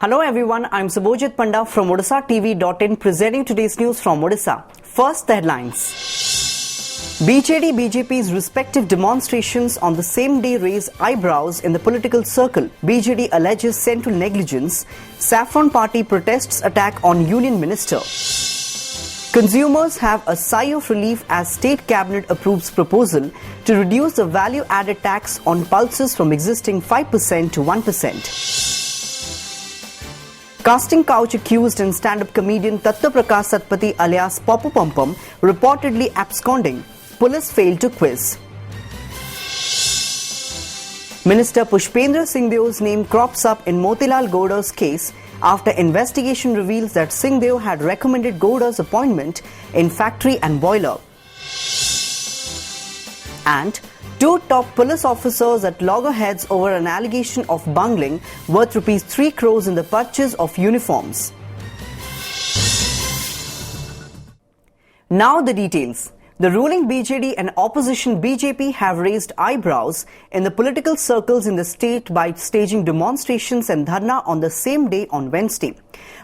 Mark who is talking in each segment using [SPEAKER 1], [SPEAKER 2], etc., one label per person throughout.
[SPEAKER 1] Hello everyone, I'm Subhojit Panda from Odishatv.in presenting today's news from Odisha. First, the headlines. BJP's respective demonstrations on the same day raise eyebrows in the political circle. BJD alleges central negligence. Saffron Party protests attack on Union Minister. Consumers have a sigh of relief as State Cabinet approves proposal to reduce the value-added tax on pulses from existing 5% to 1%. Casting couch accused and stand-up comedian Prakash Satpathy alias Poppu Pampam reportedly absconding. Police failed to quiz. Minister Pushpendra Singh Deo's name crops up in Motilal Gowda's case after investigation reveals that Singh Deo had recommended Gowda's appointment in factory and boiler. And two top police officers at loggerheads over an allegation of bungling worth rupees 3 crores in the purchase of uniforms. Now the details. The ruling BJD and opposition BJP have raised eyebrows in the political circles in the state by staging demonstrations and dharna on the same day on Wednesday.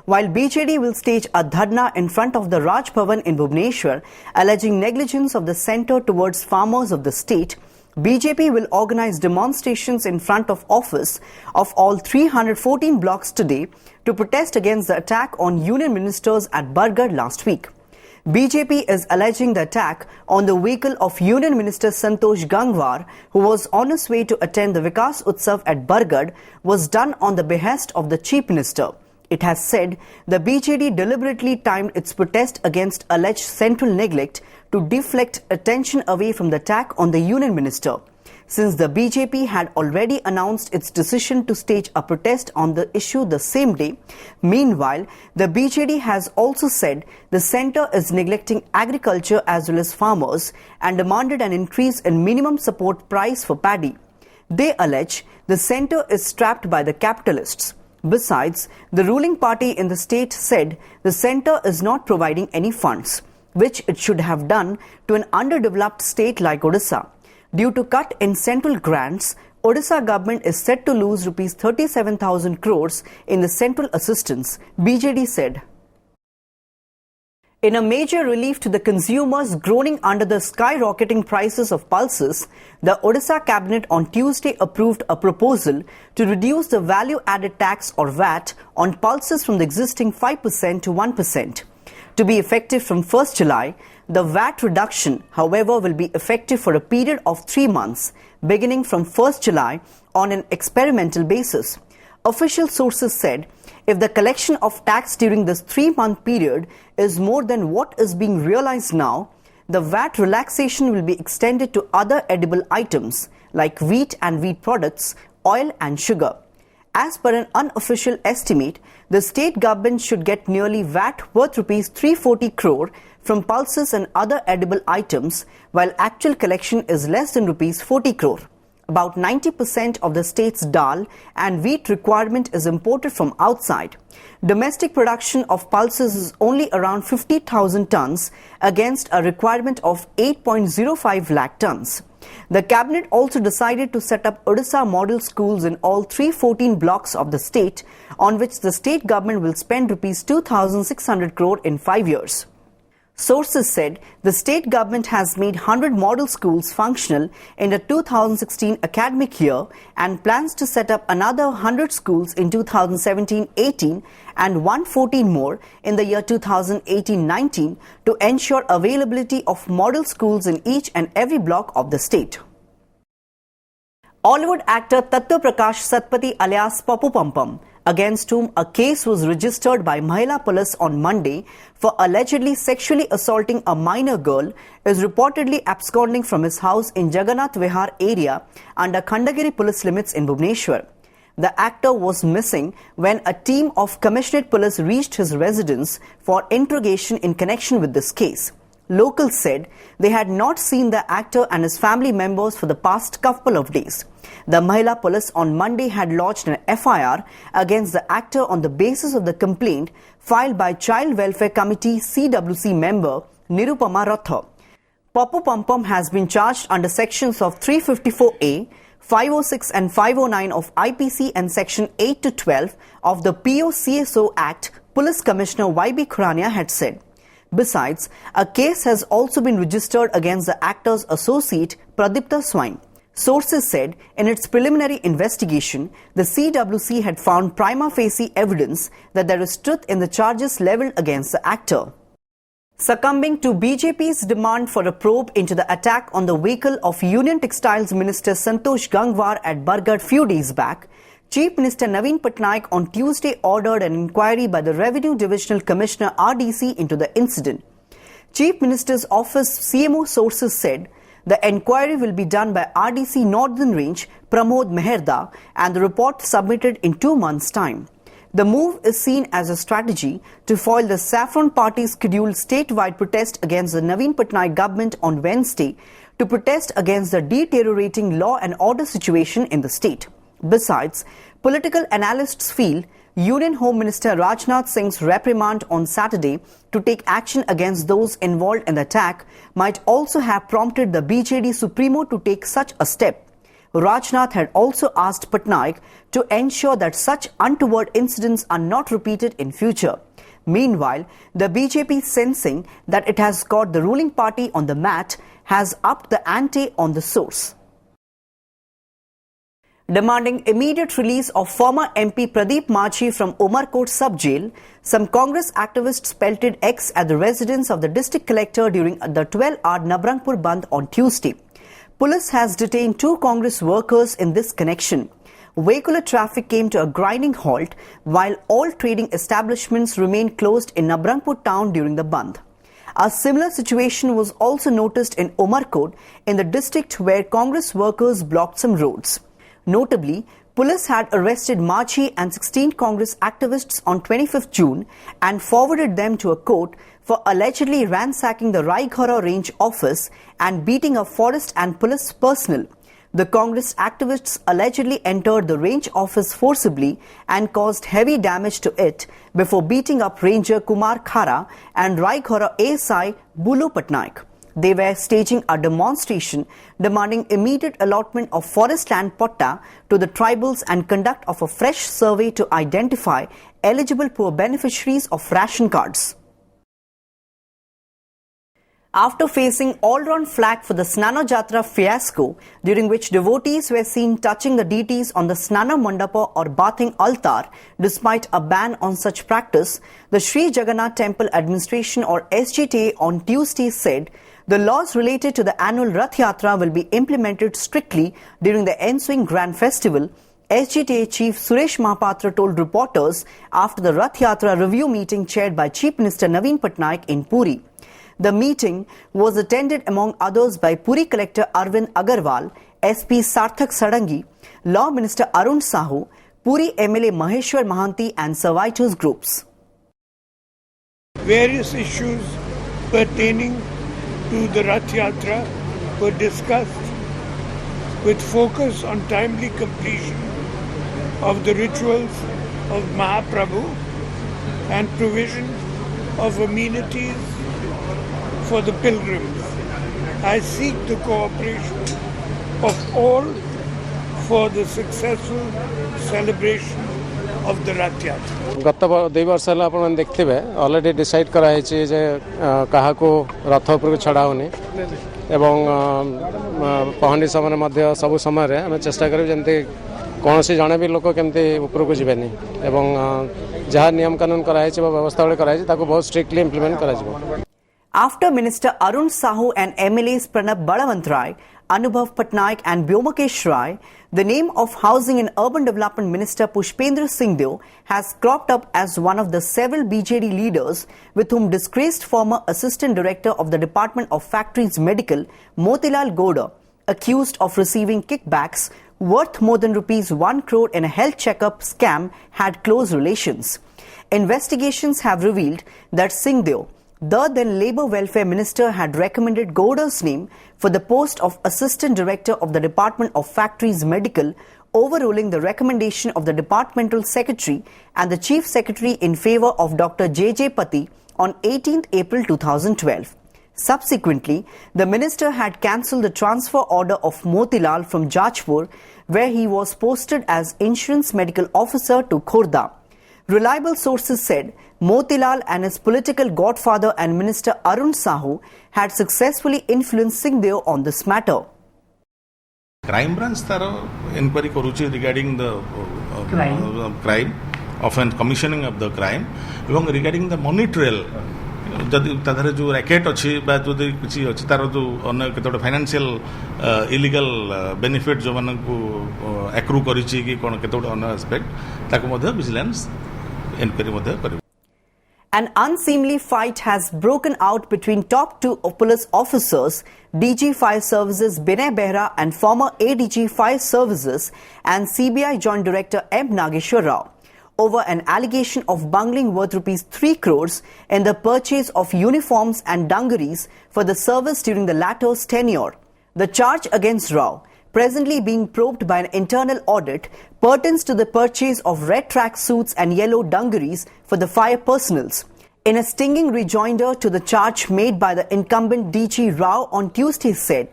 [SPEAKER 1] While BJD will stage a dharna in front of the Raj Bhavan in Bhubaneswar, alleging negligence of the centre towards farmers of the state, BJP will organize demonstrations in front of office of all 314 blocks today to protest against the attack on union ministers at Bargarh last week. BJP is alleging the attack on the vehicle of Union Minister Santosh Gangwar, who was on his way to attend the Vikas Utsav at Bargarh, was done on the behest of the Chief Minister. It has said the BJD deliberately timed its protest against alleged central neglect to deflect attention away from the attack on the Union Minister, since the BJP had already announced its decision to stage a protest on the issue the same day. Meanwhile, the BJD has also said the centre is neglecting agriculture as well as farmers and demanded an increase in minimum support price for paddy. They allege the centre is strapped by the capitalists. Besides, the ruling party in the state said the centre is not providing any funds, which it should have done to an underdeveloped state like Odisha. Due to cut in central grants, Odisha government is set to lose rupees 37,000 crores in the central assistance, BJD said. In a major relief to the consumers groaning under the skyrocketing prices of pulses, the Odisha cabinet on Tuesday approved a proposal to reduce the value-added tax or VAT on pulses from the existing 5% to 1%. To be effective from 1st July, the VAT reduction, however, will be effective for a period of 3 months, beginning from 1st July on an experimental basis. Official sources said if the collection of tax during this 3-month period is more than what is being realized now, the VAT relaxation will be extended to other edible items like wheat and wheat products, oil and sugar. As per an unofficial estimate, the state government should get nearly VAT worth rupees 340 crore from pulses and other edible items, while actual collection is less than rupees 40 crore. About 90% of the state's dal and wheat requirement is imported from outside. Domestic production of pulses is only around 50,000 tons against a requirement of 8.05 lakh tons. The cabinet also decided to set up Odisha model schools in all 314 blocks of the state, on which the state government will spend rupees 2,600 crore in 5 years. Sources said the state government has made 100 model schools functional in the 2016 academic year and plans to set up another 100 schools in 2017-18 and 114 more in the year 2018-19 to ensure availability of model schools in each and every block of the state. Bollywood actor Prakash Satpathy alias Poppu Pampam, against whom a case was registered by Mahila Police on Monday for allegedly sexually assaulting a minor girl, is reportedly absconding from his house in Jagannath Vihar area under Khandagiri police limits in Bhubaneswar. The actor was missing when a team of Commissionerate Police reached his residence for interrogation in connection with this case. Locals said they had not seen the actor and his family members for the past couple of days. The Mahila Police on Monday had lodged an FIR against the actor on the basis of the complaint filed by Child Welfare Committee CWC member Nirupama Ratha. Poppu Pampam has been charged under sections of 354A, 506 and 509 of IPC and Section 8 to 12 of the POCSO Act, Police Commissioner YB Khurania had said. Besides, a case has also been registered against the actor's associate Pradipta Swain. Sources said in its preliminary investigation, the CWC had found prima facie evidence that there is truth in the charges leveled against the actor. Succumbing to BJP's demand for a probe into the attack on the vehicle of Union Textiles Minister Santosh Gangwar at Bargarh few days back, Chief Minister Naveen Patnaik on Tuesday ordered an inquiry by the Revenue Divisional Commissioner RDC into the incident. Chief Minister's office CMO sources said the inquiry will be done by RDC Northern Range Pramod Meherda and the report submitted in 2 months' time. The move is seen as a strategy to foil the Saffron Party's scheduled statewide protest against the Naveen Patnaik government on Wednesday to protest against the deteriorating law and order situation in the state. Besides, political analysts feel Union Home Minister Rajnath Singh's reprimand on Saturday to take action against those involved in the attack might also have prompted the BJD Supremo to take such a step. Rajnath had also asked Patnaik to ensure that such untoward incidents are not repeated in future. Meanwhile, the BJP, sensing that it has got the ruling party on the mat, has upped the ante on the source. Demanding immediate release of former MP Pradeep Machi from Umarkot sub-jail, some Congress activists pelted X at the residence of the district collector during the 12-hour Nabrangpur Bandh on Tuesday. Police has detained 2 Congress workers in this connection. Vehicular traffic came to a grinding halt while all trading establishments remained closed in Nabrangpur town during the Bandh. A similar situation was also noticed in Umarkot in the district where Congress workers blocked some roads. Notably, police had arrested Machi and 16 Congress activists on 25th June and forwarded them to a court for allegedly ransacking the Raighara range office and beating up forest and police personnel. The Congress activists allegedly entered the range office forcibly and caused heavy damage to it before beating up Ranger Kumar Khara and Raighara ASI Bulu Patnaik. They were staging a demonstration demanding immediate allotment of forest land potta to the tribals and conduct of a fresh survey to identify eligible poor beneficiaries of ration cards. After facing all-round flack for the Snana Jatra fiasco, during which devotees were seen touching the deities on the Snana Mandapa or bathing altar, despite a ban on such practice, the Sri Jagannath Temple Administration or SGTA on Tuesday said the laws related to the annual Rath Yatra will be implemented strictly during the ensuing Grand Festival. SGTA Chief Suresh Mahapatra told reporters after the Rath Yatra review meeting chaired by Chief Minister Naveen Patnaik in Puri. The meeting was attended among others by Puri Collector Arvind Agarwal, SP Sarthak Sadangi, Law Minister Arun Sahu, Puri MLA Maheshwar Mahanti and Servitors groups.
[SPEAKER 2] Various issues pertaining to the Rath Yatra were discussed with focus on timely completion of the rituals of Mahaprabhu and provision of amenities for the pilgrims. I seek the cooperation of all for the successful celebration of the Rath Yatra.
[SPEAKER 3] गत 2 वर्ष है आप देखते already decide कराई जे क्या रथ उपर छड़ा होनी एवं पहंडी समय सब समय आम चेष्टा करें जमी कौन सी जड़े भी लोक केमती उपरको जीवेनि एवं जहाँ नियम कानून कराई व्यवस्था कराई बहुत स्ट्रिक्टली इम्प्लीमेंट करा।
[SPEAKER 1] After Minister Arun Sahu and MLAs Pranab Balawant Rai, Anubhav Patnaik and Byomakesh Rai, the name of Housing and Urban Development Minister Pushpendra Singh Deo has cropped up as one of the several BJD leaders with whom disgraced former Assistant Director of the Department of Factories Medical, Motilal Gowda, accused of receiving kickbacks worth more than ₹1 crore in a health checkup scam, had close relations. Investigations have revealed that Singh Deo, the then Labour Welfare Minister, had recommended Gowda's name for the post of Assistant Director of the Department of Factories Medical, overruling the recommendation of the Departmental Secretary and the Chief Secretary in favour of Dr. J. Pati on 18th April 2012. Subsequently, the minister had cancelled the transfer order of Motilal from Jajpur, where he was posted as Insurance Medical Officer, to Khurda. Reliable sources said Motilal and his political godfather and Minister Arun Sahu had successfully influenced Singhdeo on this matter.
[SPEAKER 4] Crime branch inquiry koruchi regarding the crime of an commissioning of the crime, এবং regarding the money trail. जदि ताधरे जो racket अच्छी जदि किसी अच्छी तार जो अन्य केतोटे फाइनेंशियल इलीगल बेनिफिट जो मान को एक्रू करिछि कि कोन केतोटे अन्य एस्पेक्ट ताको मध्ये विजिलेंस इंक्वायरी मध्ये करिवो.
[SPEAKER 1] An unseemly fight has broken out between top two police officers, DG Fire Services Binay Behra and former ADG Fire Services and CBI Joint Director M. Nageshwar Rao, over an allegation of bungling worth ₹3 crores in the purchase of uniforms and dungarees for the service during the latter's tenure. The charge against Rao, presently being probed by an internal audit, pertains to the purchase of red track suits and yellow dungarees for the fire personnels. In a stinging rejoinder to the charge made by the incumbent DG Rao on Tuesday said,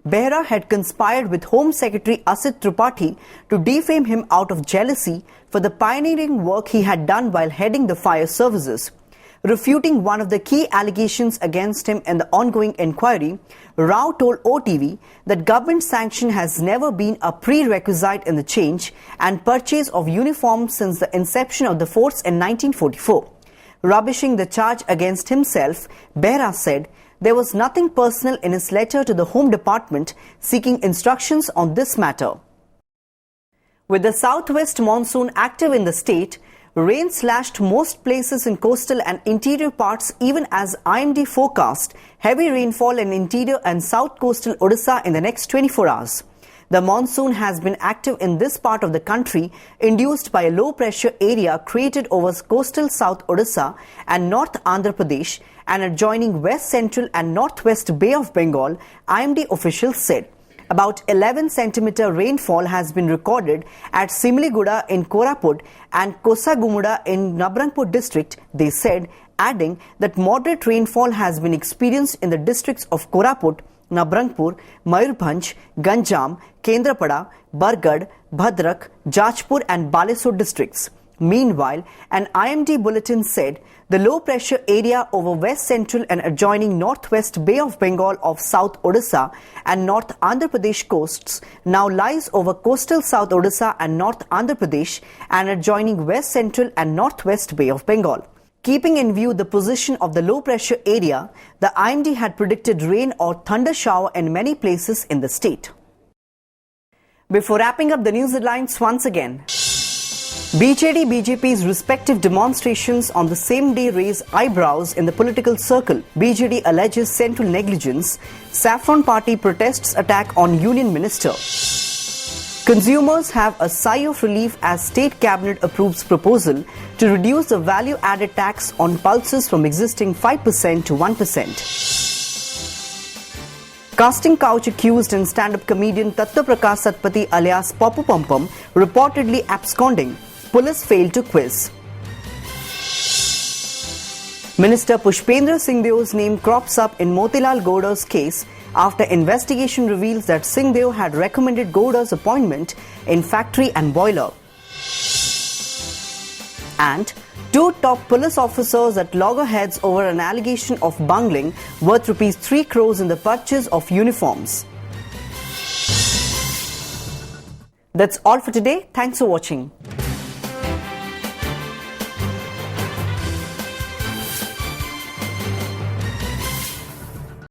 [SPEAKER 1] Behra had conspired with Home Secretary Asit Tripathi to defame him out of jealousy for the pioneering work he had done while heading the fire services. Refuting one of the key allegations against him in the ongoing inquiry, Rao told OTV that government sanction has never been a prerequisite in the change and purchase of uniforms since the inception of the force in 1944. Rubbishing the charge against himself, Behra said there was nothing personal in his letter to the Home Department seeking instructions on this matter. With the southwest monsoon active in the state, rain slashed most places in coastal and interior parts even as IMD forecast heavy rainfall in interior and south coastal Odisha in the next 24 hours. The monsoon has been active in this part of the country, induced by a low-pressure area created over coastal South Odisha and North Andhra Pradesh and adjoining West Central and Northwest Bay of Bengal, IMD officials said. About 11 centimeter rainfall has been recorded at Simligura in Koraput and Kosagumuda in Nabrangpur district, they said, adding that moderate rainfall has been experienced in the districts of Koraput, Nabrangpur, Mayurbhanj, Ganjam, Kendrapada, Bargad, Bhadrak, Jajpur and Balesur districts. Meanwhile, an IMD bulletin said the low-pressure area over West Central and adjoining Northwest Bay of Bengal of South Odisha and North Andhra Pradesh coasts now lies over coastal South Odisha and North Andhra Pradesh and adjoining West Central and Northwest Bay of Bengal. Keeping in view the position of the low-pressure area, the IMD had predicted rain or thunder shower in many places in the state. Before wrapping up the news headlines once again, BJP-BJP's respective demonstrations on the same day raise eyebrows in the political circle. BJD alleges central negligence. Saffron Party protests attack on Union Minister. Consumers have a sigh of relief as State Cabinet approves proposal to reduce the value-added tax on pulses from existing 5% to 1%. Casting couch accused and stand-up comedian Tattva Prakash Satpathy alias Popu Pampam reportedly absconding. Police failed to quiz. Minister Pushpendra Singhdeo's name crops up in Motilal Gowda's case after investigation reveals that Singhdev had recommended Gowda's appointment in factory and boiler. And two top police officers at loggerheads over an allegation of bungling worth ₹3 crores in the purchase of uniforms. That's all for today. Thanks for watching.